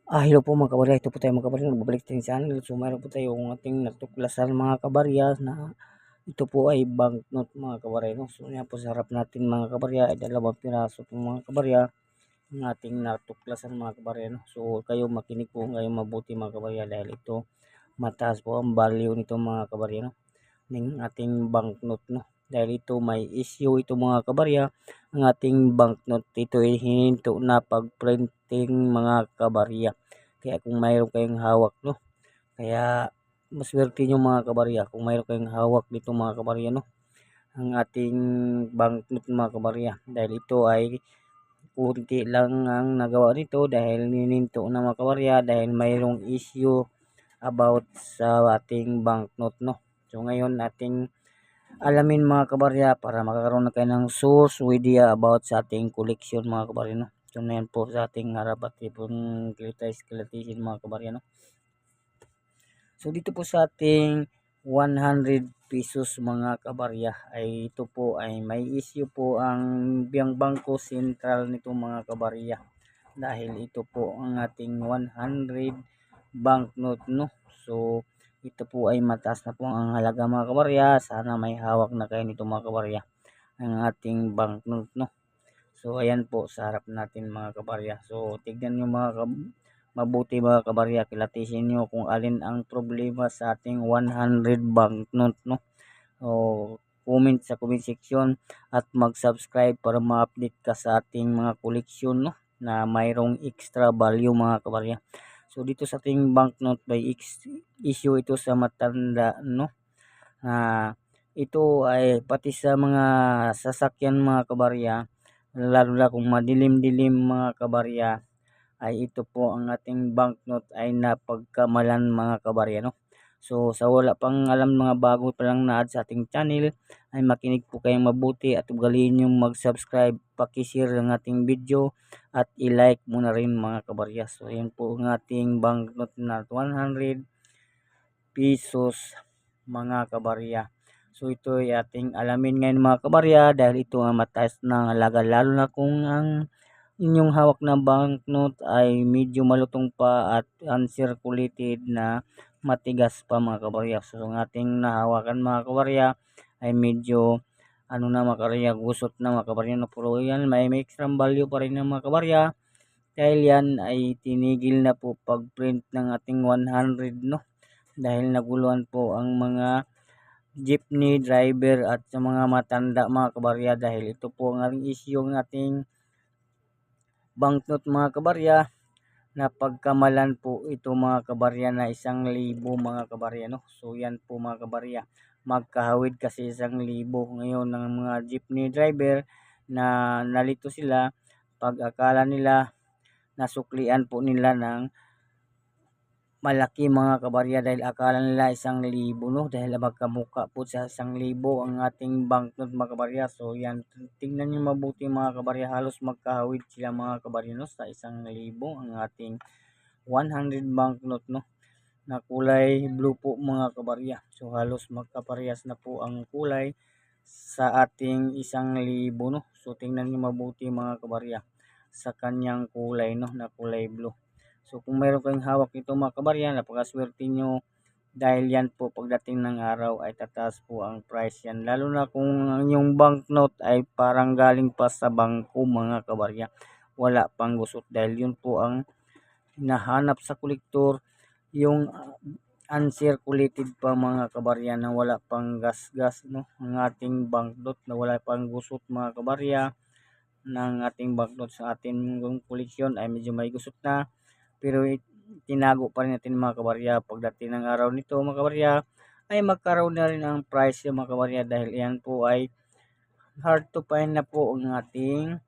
Hello po mga kabarya, ito po tayo mga kabarya, nagbabalik tayo sa channel. So mayroon po tayong ating natuklasan mga kabarya na ito po ay banknote mga kabarya. No? So yan po sa harap natin mga kabarya ay dalawang piraso po mga kabarya ng ating natuklasan mga kabarya. No? So kayo makinig po kayo mabuti mga kabarya dahil ito mataas po ang value nito mga kabarya. No? Ng ating banknote. No? Dahil ito may issue ito mga kabarya, ang ating banknote ito ay hininto na pag-printing mga kabarya. Kaya kung mayroon kayong hawak, no, kaya maswerte nyo mga kabarya kung mayroon kayong hawak dito mga kabarya, no, ang ating banknote mga kabarya, dahil ito ay kunti lang ang nagawa nito dahil nininto na mga kabarya dahil mayroong issue about sa ating banknote, no. So ngayon ating alamin mga kabarya para makakaroon na kayo ng source idea about sa ating collection mga kabarya, no. So na yan po sa ating harap at ipong kilatisin mga kabarya, no. So dito po sa ating 100 pesos mga kabarya ay ito po ay may issue po ang Bangko Sentral nito mga kabarya dahil ito po ang ating 100 banknote, no. So ito po ay mataas na po ang halaga mga kabarya. Sana may hawak na kayo nito mga kabarya ang ating banknote, no. So ayan po sa harap natin mga kabarya. So tignan nyo mabuti mga kabarya, kilatisin nyo kung alin ang problema sa ating 100 banknote, no. O comment sa comment section at mag-subscribe para ma-update ka sa ating mga koleksyon, no, na mayroong extra value mga kabarya. So dito sa ating banknote by issue ito sa matanda, no, na ito ay pati sa mga sasakyan mga kabarya, lalo na kung madilim-dilim mga kabarya, ay ito po ang ating banknote ay napagkamalan mga kabarya, no. So sa wala pang alam mga bago pa lang na sa ating channel ay makinig po kayong mabuti at ugaliin niyong mag-subscribe, paki-share ang ating video at i-like mo na rin mga kabarya. So yan po ang ating banknote na 100 pesos mga kabarya. So ito ay ating alamin ngayon mga kabarya dahil ito ang mataas na halaga, lalo na kung ang inyong hawak na banknote ay medyo malutong pa at uncirculated na matigas pa mga kabarya. So ang ating nahawakan mga kabarya ay medyo ano na mga kabarya, gusot na mga kabarya, no, pero yan may extra value pa rin ng mga kabarya dahil yan ay tinigil na po pag print ng ating 100, no, dahil naguluhan po ang mga jeepney driver at sa mga matanda mga kabarya dahil ito po ang issue ng ating banknote mga kabarya na pagkamalan po ito mga kabarya na 1,000 mga kabarya, no. So yan po mga kabarya, magkahawid kasi 1,000 ngayon ng mga jeepney driver na nalito sila pag akala nila nasuklian po nila ng malaki mga kabarya dahil akala nila 1,000, no, dahil magkamukha po sa 1,000 ang ating banknote mga kabarya. So yan, tingnan nyo mabuti mga kabarya, halos magkahawid sila mga kabarya, no, sa 1,000 ang ating 100 banknote, no, na kulay blue po mga kabarya. So halos magkaparehas na po ang kulay sa ating 1,000, no. So tingnan nyo mabuti mga kabarya sa kanyang kulay, no, na kulay blue. So kung mayroon kayong hawak nito mga kabarya, napakaswerte nyo dahil yan po pagdating ng araw ay tataas po ang price yan. Lalo na kung ang inyong banknote ay parang galing pa sa bangko mga kabarya, wala pang gusot, dahil yun po ang hinahanap sa kolektor, yung uncirculated pa mga kabarya na wala pang gas-gas, no, ang ating banknote na wala pang gusot mga kabarya ng ating banknote sa ating koleksyon ay medyo may gusot na, pero tinago pa rin natin mga kabarya. Pagdating ng araw nito mga kabarya ay magkaroon na rin ang price yung mga kabarya dahil yan po ay hard to find na po ang ating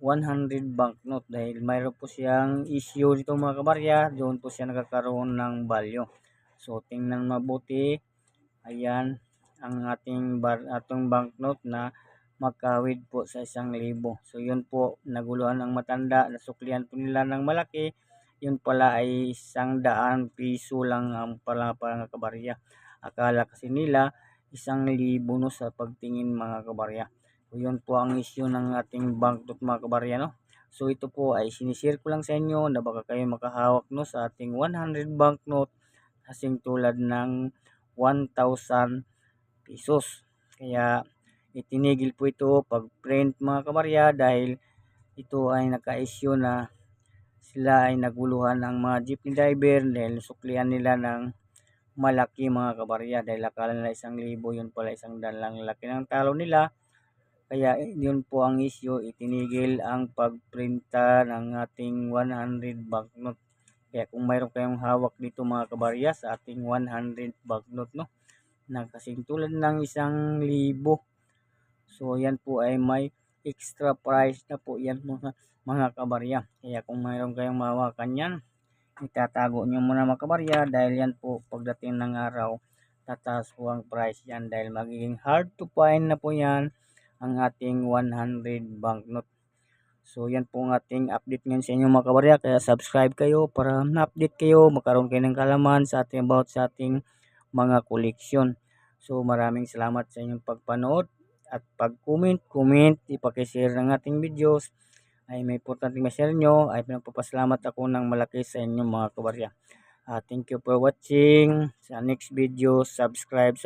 100 banknote dahil mayroon po siyang issue dito mga kabarya, doon po siya nagkakaroon ng value. So tingnan mabuti, ayan ang atong banknote na magkawid po sa 1,000. So yun po, naguluhan ang matanda, nasuklian po nila ng malaki, yun pala ay 100 piso lang ang pala kabarya. Akala kasi nila 1,000, no, sa pagtingin mga kabarya. So yun po ang issue ng ating banknote mga kabarya, no. So ito po ay sinishare ko lang sa inyo na baka kayo makahawak no sa ating 100 banknote kasing tulad ng 1,000 pesos. Kaya itinigil po ito pag print mga kabarya dahil ito ay naka-issue na sila ay naguluhan ng mga jeepney driver dahil suklian nila ng malaki mga kabarya dahil akala nila 1,000 yun pala 100 lang laki ng talo nila. Kaya yun po ang issue, itinigil ang pagprinta ng ating 100 banknote. Kaya kung mayroon kayong hawak dito mga kabarya sa ating 100 banknote no na kasing tulad ng 1,000, so yan po ay may extra price na po yan mga kabarya. Kaya kung mayroon kayong mahawakan yan, itatago nyo muna mga kabarya dahil yan po pagdating ng araw tataas po ang price yan dahil magiging hard to find na po yan ang ating 100 banknote. So yan po ang ating update ngayon sa inyo mga kabarya, kaya subscribe kayo para na-update kayo, magkaroon kayo ng kalaman sa ating about sa ating mga koleksyon. So maraming salamat sa inyong pagpanood at pag-comment, ipaki-share ng ating videos ay may importante ma-share nyo, ay pinagpapasalamat ako ng malaki sa inyo mga kabarya. Thank you for watching. Sa next video, subscribe.